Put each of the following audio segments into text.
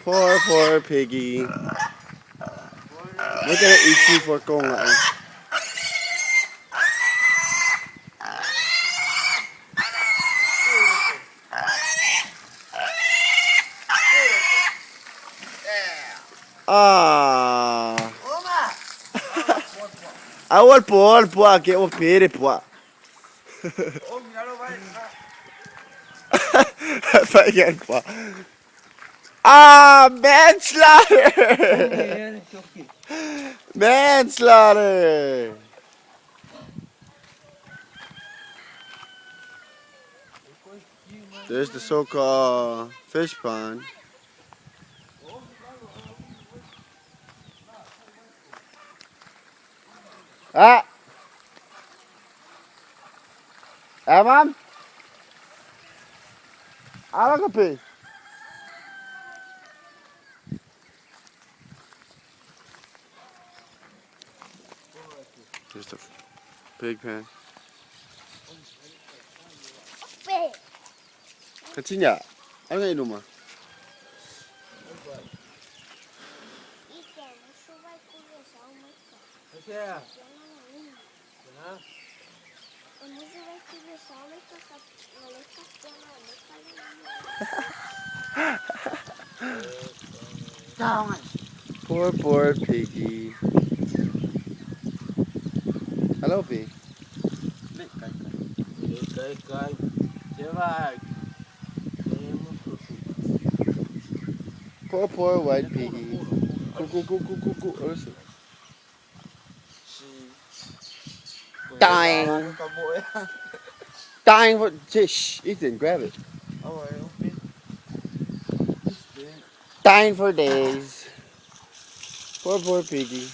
Poor piggy. Look at it eat you for kong lại. Ah. Awal po ke o pere po. Phải po. Ah, manslaughter! Manslaughter! There's the so-called fish pond. Ah! Ah, ma'am? Ano ka, pe? There's the pig pen. Kacanya, ano nga inom mo? Poor piggy. Hello, pig. Poor white piggy. Go. Dying for fish. Ethan, grab it. Dying for days. Poor piggy.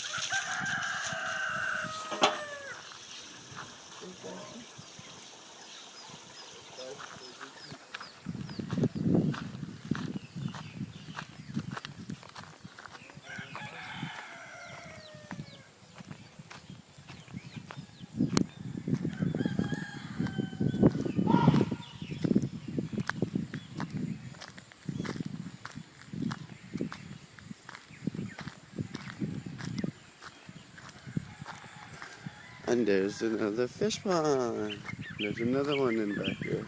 And there's another fish pond. There's another one in back here.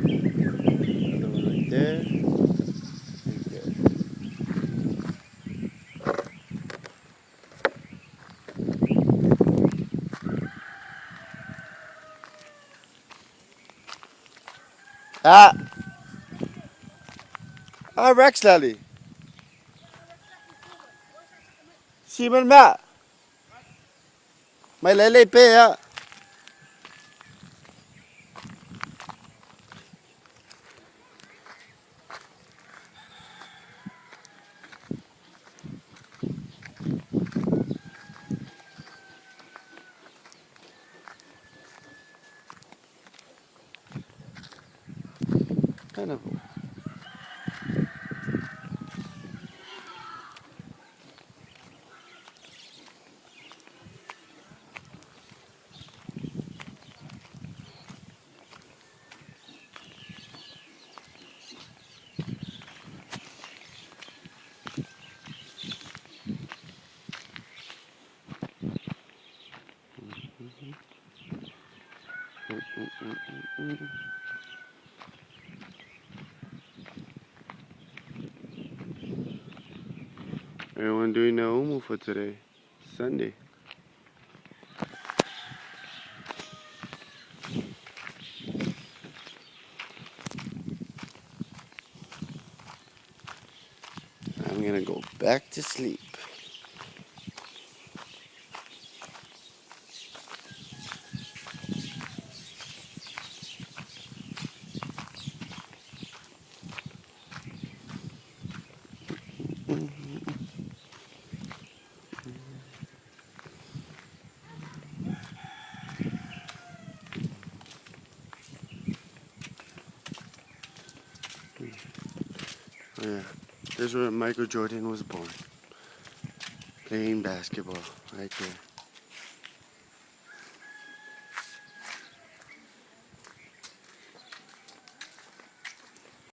Another one right there. Right there. Rex Lally. Si man ma. May lele pe ha. Ano po? Everyone doing their umu for today, Sunday. I'm gonna go back to sleep. Yeah, this is where Michael Jordan was born. Playing basketball, right there.